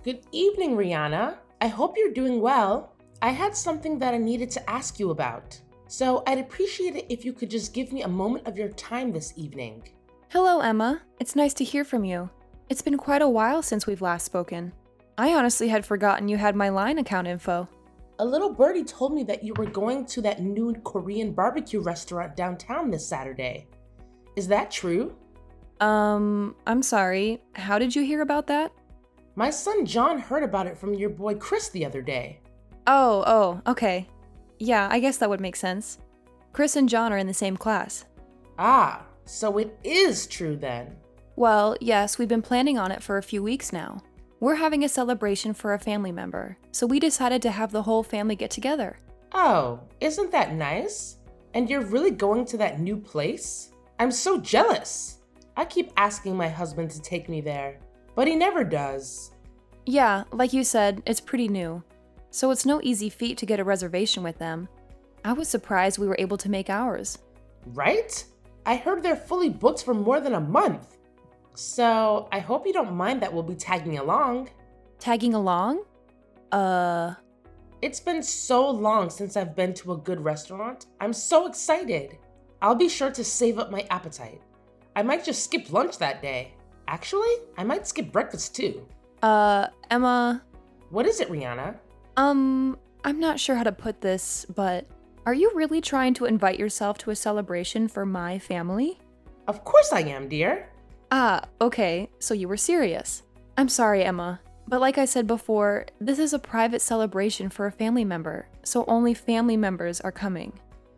Good evening, Rihanna. I hope you're doing well. I had something that I needed to ask you about. So I'd appreciate it if you could just give me a moment of your time this evening. Hello, Emma. It's nice to hear from you. It's been quite a while since we've last spoken. I honestly had forgotten you had my Line account info. A little birdie told me that you were going to that new Korean barbecue restaurant downtown this Saturday. Is that true? I'm sorry. How did you hear about that? My son John heard about it from your boy Chris the other day. Okay. Yeah, I guess that would make sense. Chris and John are in the same class. Ah, so it is true then. Well, yes, we've been planning on it for a few weeks now. We're having a celebration for a family member, so we decided to have the whole family get together. Oh, isn't that nice? And you're really going to that new place? I'm so jealous. I keep asking my husband to take me there, but he never does. Yeah, like you said, it's pretty new. So it's no easy feat to get a reservation with them. I was surprised we were able to make ours. Right? I heard they're fully booked for more than a month. So I hope you don't mind that we'll be tagging along. Tagging along? It's been so long since I've been to a good restaurant. I'm so excited. I'll be sure to save up my appetite. I might just skip lunch that day. Actually, I might skip breakfast too. Emma... What is it, Rihanna? I'm not sure how to put this, but are you really trying to invite yourself to a celebration for my family? Of course I am, dear. Ah, okay, so you were serious. I'm sorry, Emma, but like I said before, this is a private celebration for a family member, so only family members are coming.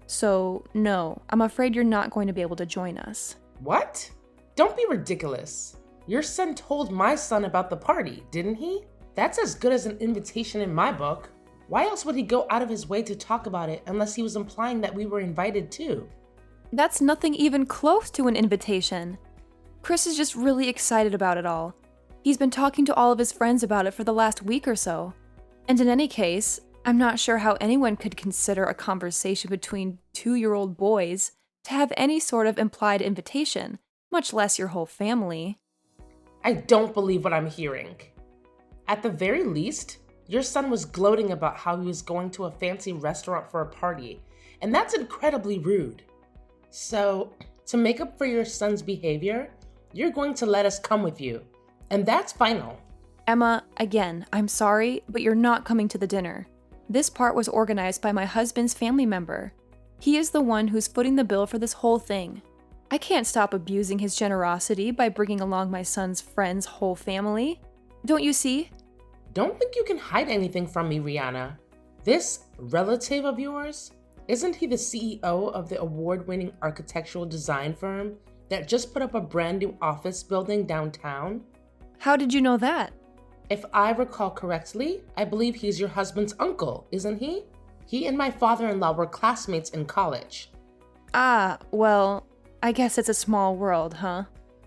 So, no, I'm afraid you're not going to be able to join us. What? Don't be ridiculous. Your son told my son about the party, didn't he? That's as good as an invitation in my book. Why else would he go out of his way to talk about it unless he was implying that we were invited too? That's nothing even close to an invitation. Chris is just really excited about it all. He's been talking to all of his friends about it for the last week or so. And in any case, I'm not sure how anyone could consider a conversation between 2-year-old boys to have any sort of implied invitation, much less your whole family. I don't believe what I'm hearing. At the very least, your son was gloating about how he was going to a fancy restaurant for a party, and that's incredibly rude. So, to make up for your son's behavior, you're going to let us come with you, and that's final. Emma, again, I'm sorry, but you're not coming to the dinner. This part was organized by my husband's family member. He is the one who's footing the bill for this whole thing. I can't stop abusing his generosity by bringing along my son's friend's whole family. Don't you see? Don't think you can hide anything from me, Rihanna. This relative of yours, isn't he the CEO of the award-winning architectural design firm that just put up a brand new office building downtown? How did you know that? If I recall correctly, I believe he's your husband's uncle, isn't he? He and my father-in-law were classmates in college. Ah, well, I guess it's a small world, huh?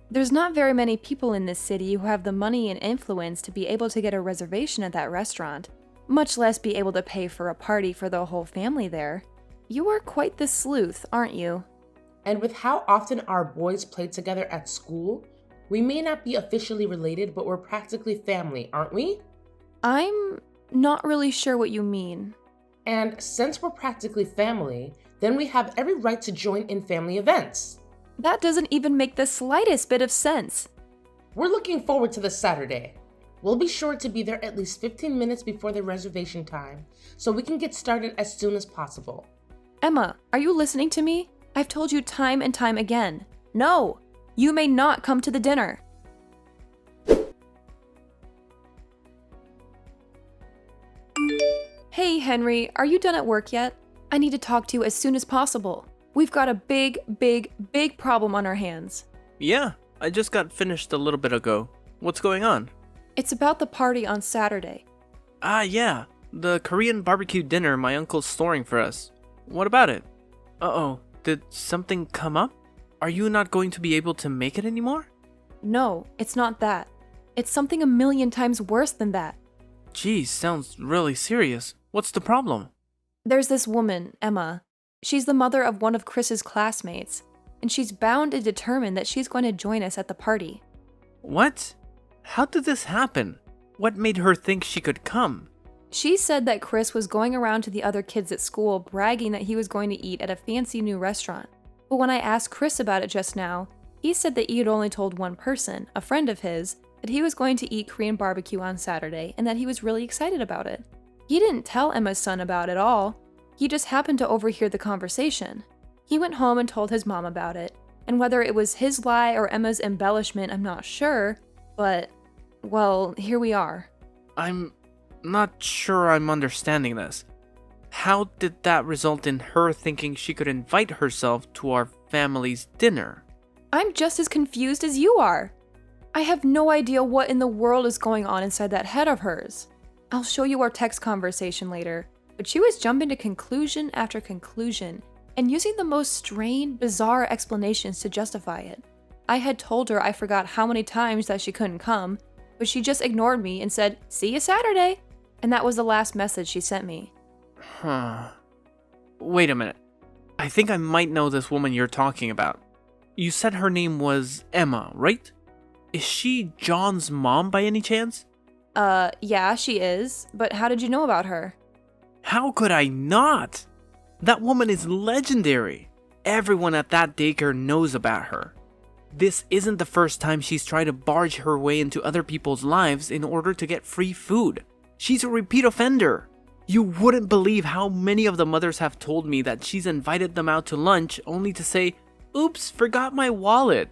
There's not very many people in this city who have the money and influence to be able to get a reservation at that restaurant, much less be able to pay for a party for the whole family there. You are quite the sleuth, aren't you? And with how often our boys play together at school, we may not be officially related, but we're practically family, aren't we? I'm not really sure what you mean. And since we're practically family, then we have every right to join in family events. That doesn't even make the slightest bit of sense. We're looking forward to this Saturday. We'll be sure to be there at least 15 minutes before the reservation time, so we can get started as soon as possible. Emma, are you listening to me? I've told you time and time again. No, you may not come to the dinner. Hey, Henry, are you done at work yet? I need to talk to you as soon as possible. We've got a big problem on our hands. Yeah, I just got finished a little bit ago. What's going on? It's about the party on Saturday. Ah, yeah, the Korean barbecue dinner my uncle's storing for us. What about it? Uh-oh, did something come up? Are you not going to be able to make it anymore? No, it's not that. It's something a million times worse than that. Geez, sounds really serious. What's the problem? There's this woman, Emma. She's the mother of one of Chris's classmates, and she's bound and determined that she's going to join us at the party. What? How did this happen? What made her think she could come? She said that Chris was going around to the other kids at school bragging that he was going to eat at a fancy new restaurant. But when I asked Chris about it just now, he said that he had only told one person, a friend of his, that he was going to eat Korean barbecue on Saturday and that he was really excited about it. He didn't tell Emma's son about it all. He just happened to overhear the conversation. He went home and told his mom about it, and whether it was his lie or Emma's embellishment, I'm not sure, but, well, here we are. I'm not sure I'm understanding this. How did that result in her thinking she could invite herself to our family's dinner? I'm just as confused as you are. I have no idea what in the world is going on inside that head of hers. I'll show you our text conversation later, but she was jumping to conclusion after conclusion and using the most strained, bizarre explanations to justify it. I had told her I forgot how many times that she couldn't come, but she just ignored me and said, "See you Saturday." And that was the last message she sent me. Wait a minute. I think I might know this woman you're talking about. You said her name was Emma, right? Is she John's mom by any chance? Yeah, she is, but how did you know about her? How could I not? That woman is legendary. Everyone at that daycare knows about her. This isn't the first time she's tried to barge her way into other people's lives in order to get free food. She's a repeat offender. You wouldn't believe how many of the mothers have told me that she's invited them out to lunch only to say, "Oops, forgot my wallet."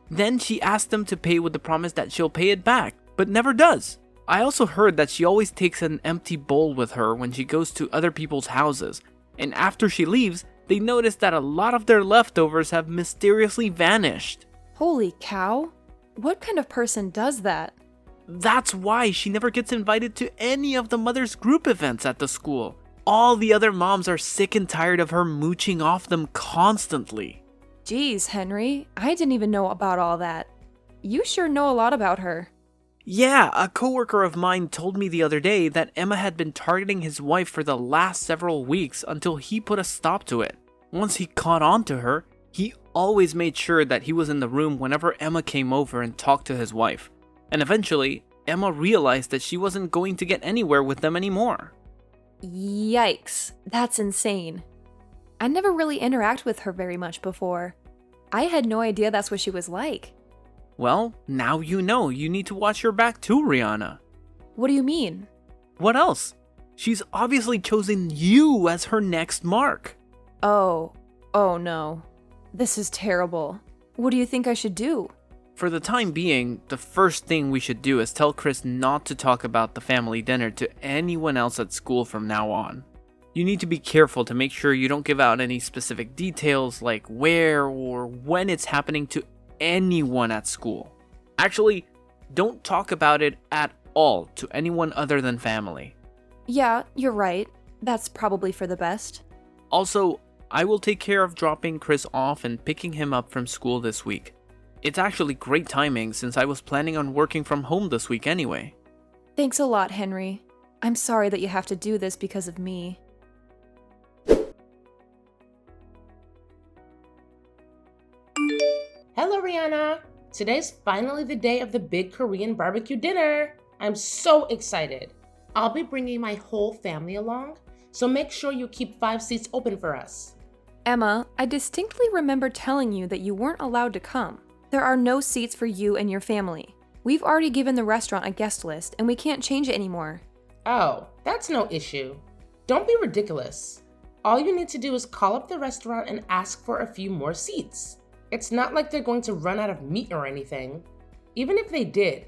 Then she asks them to pay with the promise that she'll pay it back, but never does. I also heard that she always takes an empty bowl with her when she goes to other people's houses, and after she leaves, they notice that a lot of their leftovers have mysteriously vanished. Holy cow. What kind of person does that? That's why she never gets invited to any of the mothers' group events at the school. All the other moms are sick and tired of her mooching off them constantly. Geez, Henry, I didn't even know about all that. You sure know a lot about her. Yeah, a coworker of mine told me the other day that Emma had been targeting his wife for the last several weeks until he put a stop to it. Once he caught on to her, he always made sure that he was in the room whenever Emma came over and talked to his wife. And eventually, Emma realized that she wasn't going to get anywhere with them anymore. Yikes, that's insane. I never really interacted with her very much before. I had no idea that's what she was like. Well, now you know you need to watch your back too, Rihanna. What do you mean? What else? She's obviously chosen you as her next mark. Oh no. This is terrible. What do you think I should do? For the time being, the first thing we should do is tell Chris not to talk about the family dinner to anyone else at school from now on. You need to be careful to make sure you don't give out any specific details like where or when it's happening to anyone at school. Actually, don't talk about it at all to anyone other than family. Yeah, you're right. That's probably for the best. Also, I will take care of dropping Chris off and picking him up from school this week. It's actually great timing since I was planning on working from home this week anyway. Thanks a lot, Henry. I'm sorry that you have to do this because of me. Hello, Rihanna. Today's finally the day of the big Korean barbecue dinner. I'm so excited. I'll be bringing my whole family along, so make sure you keep 5 seats open for us. Emma, I distinctly remember telling you that you weren't allowed to come. There are no seats for you and your family. We've already given the restaurant a guest list, and we can't change it anymore. Oh, that's no issue. Don't be ridiculous. All you need to do is call up the restaurant and ask for a few more seats. It's not like they're going to run out of meat or anything. Even if they did,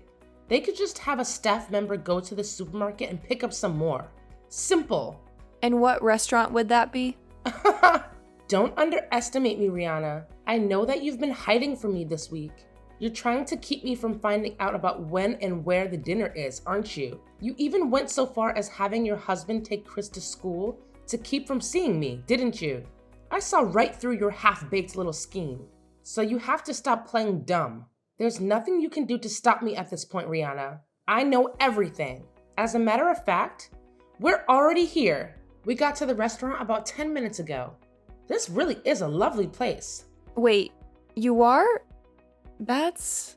they could just have a staff member go to the supermarket and pick up some more. Simple. And what restaurant would that be? Don't underestimate me, Rihanna. I know that you've been hiding from me this week. You're trying to keep me from finding out about when and where the dinner is, aren't you? You even went so far as having your husband take Chris to school to keep from seeing me, didn't you? I saw right through your half-baked little scheme. So you have to stop playing dumb. There's nothing you can do to stop me at this point, Rihanna. I know everything. As a matter of fact, we're already here. We got to the restaurant about 10 minutes ago. This really is a lovely place. Wait, you are? That's...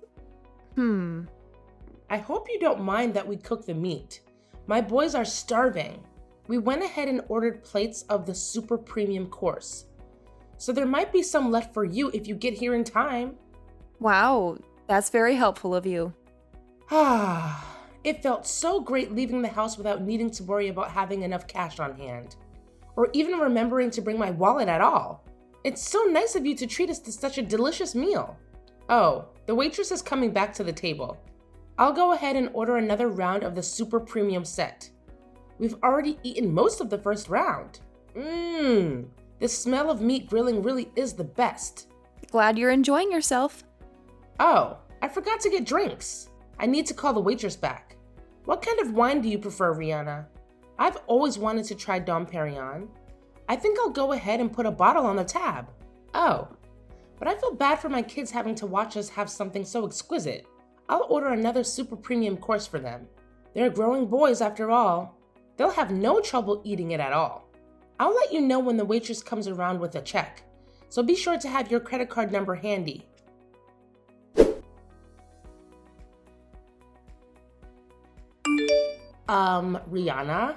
I hope you don't mind that we cook the meat. My boys are starving. We went ahead and ordered plates of the super premium course. So there might be some left for you if you get here in time. Wow, that's very helpful of you. It felt so great leaving the house without needing to worry about having enough cash on hand, or even remembering to bring my wallet at all. It's so nice of you to treat us to such a delicious meal. Oh, the waitress is coming back to the table. I'll go ahead and order another round of the super premium set. We've already eaten most of the first round. The smell of meat grilling really is the best. Glad you're enjoying yourself. Oh, I forgot to get drinks. I need to call the waitress back. What kind of wine do you prefer, Rihanna? I've always wanted to try Dom Perignon. I think I'll go ahead and put a bottle on the tab. Oh, but I feel bad for my kids having to watch us have something so exquisite. I'll order another super premium course for them. They're growing boys after all. They'll have no trouble eating it at all. I'll let you know when the waitress comes around with a check, so be sure to have your credit card number handy. Rihanna,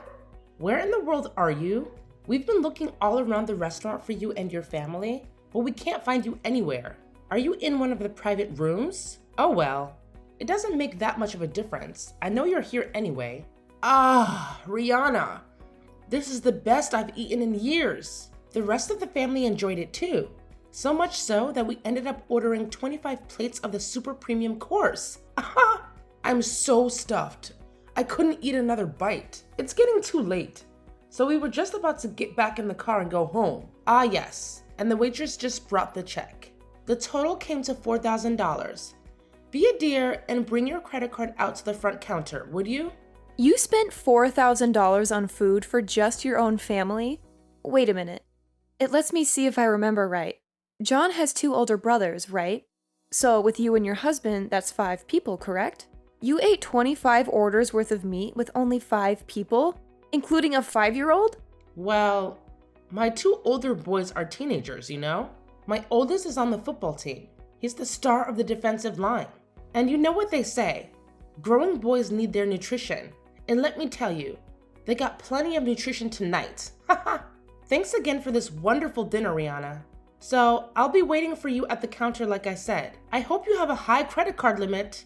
where in the world are you? We've been looking all around the restaurant for you and your family, but we can't find you anywhere. Are you in one of the private rooms? Oh well, it doesn't make that much of a difference. I know you're here anyway. Rihanna, this is the best I've eaten in years. The rest of the family enjoyed it too. So much so that we ended up ordering 25 plates of the super premium course. I'm so stuffed. I couldn't eat another bite. It's getting too late. So we were just about to get back in the car and go home. Ah yes, and the waitress just brought the check. The total came to $4,000. Be a dear and bring your credit card out to the front counter, would you? You spent $4,000 on food for just your own family? Wait a minute. It lets me see if I remember right. John has 2 older brothers, right? So with you and your husband, that's 5 people, correct? You ate 25 orders worth of meat with only 5 people, including a 5-year-old? Well, my 2 older boys are teenagers, you know? My oldest is on the football team. He's the star of the defensive line. And you know what they say, growing boys need their nutrition. And let me tell you, they got plenty of nutrition tonight. Thanks again for this wonderful dinner, Rihanna. So I'll be waiting for you at the counter like I said. I hope you have a high credit card limit.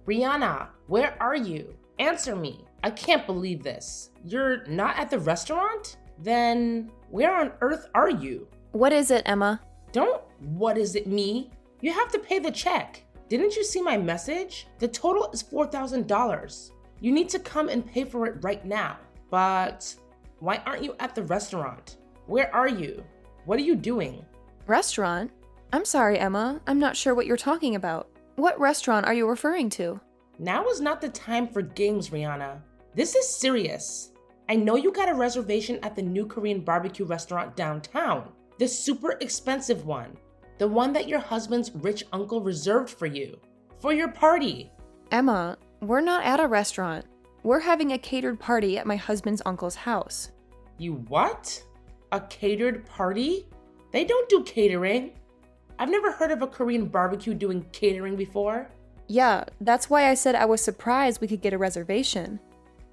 Rihanna, where are you? Answer me. I can't believe this. You're not at the restaurant? Then where on earth are you? What is it, Emma? Don't what is it me? You have to pay the check. Didn't you see my message? The total is $4,000. You need to come and pay for it right now. But why aren't you at the restaurant? Where are you? What are you doing? Restaurant? I'm sorry, Emma. I'm not sure what you're talking about. What restaurant are you referring to? Now is not the time for games, Rihanna. This is serious. I know you got a reservation at the new Korean barbecue restaurant downtown. The super expensive one. The one that your husband's rich uncle reserved for you. For your party. Emma, we're not at a restaurant. We're having a catered party at my husband's uncle's house. You what? A catered party? They don't do catering. I've never heard of a Korean barbecue doing catering before. Yeah, that's why I said I was surprised we could get a reservation.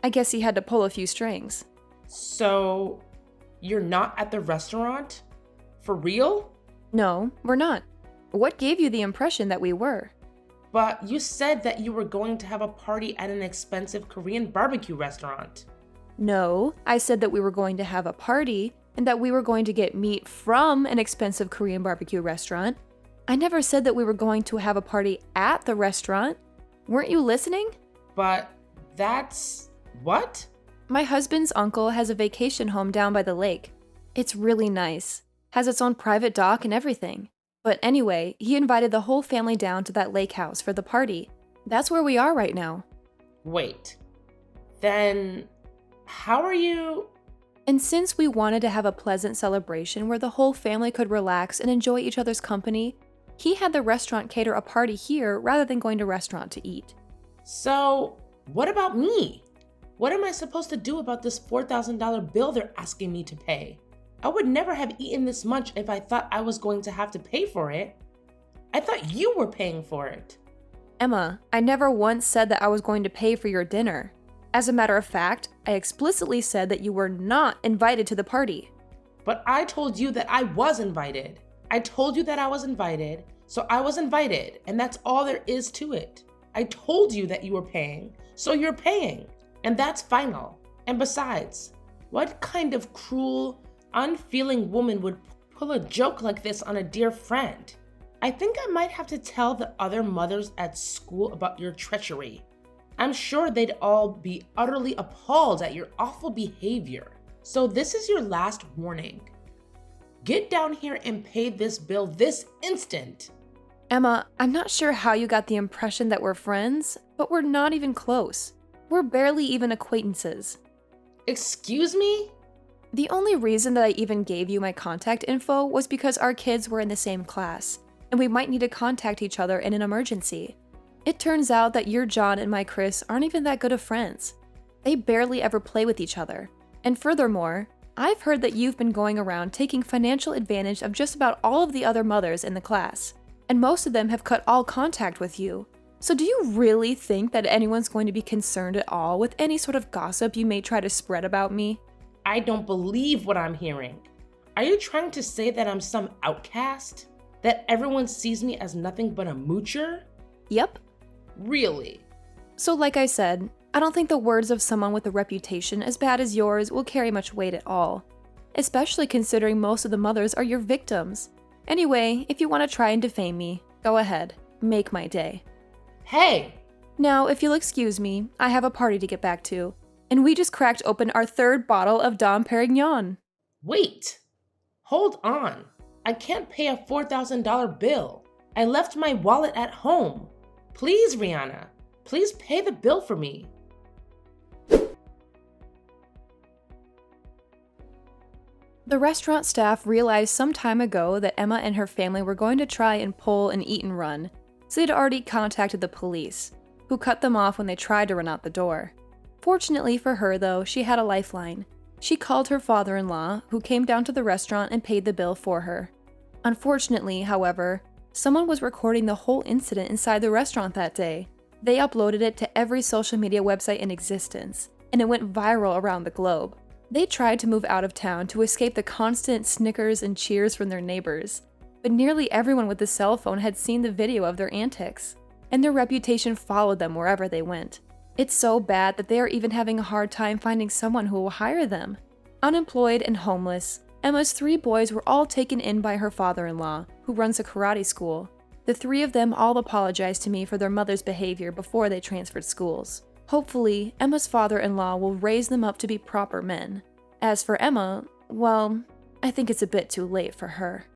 I guess he had to pull a few strings. So, you're not at the restaurant? For real? No, we're not. What gave you the impression that we were? But you said that you were going to have a party at an expensive Korean barbecue restaurant. No, I said that we were going to have a party and that we were going to get meat from an expensive Korean barbecue restaurant. I never said that we were going to have a party at the restaurant. Weren't you listening? But that's... what? My husband's uncle has a vacation home down by the lake. It's really nice. Has its own private dock and everything. But anyway, he invited the whole family down to that lake house for the party. That's where we are right now. Wait. Then, how are you... And since we wanted to have a pleasant celebration where the whole family could relax and enjoy each other's company, he had the restaurant cater a party here rather than going to a restaurant to eat. So, what about me? What am I supposed to do about this $4,000 bill they're asking me to pay? I would never have eaten this much if I thought I was going to have to pay for it. I thought you were paying for it. Emma, I never once said that I was going to pay for your dinner. As a matter of fact, I explicitly said that you were not invited to the party. But I told you that I was invited. I told you that I was invited, so I was invited, and that's all there is to it. I told you that you were paying, so you're paying, and that's final. And besides, what kind of cruel, unfeeling woman would pull a joke like this on a dear friend? I think I might have to tell the other mothers at school about your treachery. I'm sure they'd all be utterly appalled at your awful behavior. So this is your last warning. Get down here and pay this bill this instant. Emma, I'm not sure how you got the impression that we're friends, but we're not even close. We're barely even acquaintances. Excuse me? The only reason that I even gave you my contact info was because our kids were in the same class, and we might need to contact each other in an emergency. It turns out that your John and my Chris aren't even that good of friends. They barely ever play with each other. And furthermore, I've heard that you've been going around taking financial advantage of just about all of the other mothers in the class, and most of them have cut all contact with you. So do you really think that anyone's going to be concerned at all with any sort of gossip you may try to spread about me? I don't believe what I'm hearing. Are you trying to say that I'm some outcast? That everyone sees me as nothing but a moocher? Yep. Really? So like I said, I don't think the words of someone with a reputation as bad as yours will carry much weight at all, especially considering most of the mothers are your victims. Anyway, if you want to try and defame me, go ahead. Make my day. Hey! Now, if you'll excuse me, I have a party to get back to, and we just cracked open our third bottle of Dom Perignon. Wait! Hold on. I can't pay a $4,000 bill. I left my wallet at home. Please, Rihanna, please pay the bill for me. The restaurant staff realized some time ago that Emma and her family were going to try and pull an eat and run, so they'd already contacted the police, who cut them off when they tried to run out the door. Fortunately for her, though, she had a lifeline. She called her father-in-law, who came down to the restaurant and paid the bill for her. Unfortunately, however, someone was recording the whole incident inside the restaurant that day. They uploaded it to every social media website in existence, and it went viral around the globe. They tried to move out of town to escape the constant snickers and cheers from their neighbors, but nearly everyone with a cell phone had seen the video of their antics, and their reputation followed them wherever they went. It's so bad that they are even having a hard time finding someone who will hire them. Unemployed and homeless, Emma's 3 boys were all taken in by her father-in-law, who runs a karate school. The 3 of them all apologized to me for their mother's behavior before they transferred schools. Hopefully, Emma's father-in-law will raise them up to be proper men. As for Emma, well, I think it's a bit too late for her.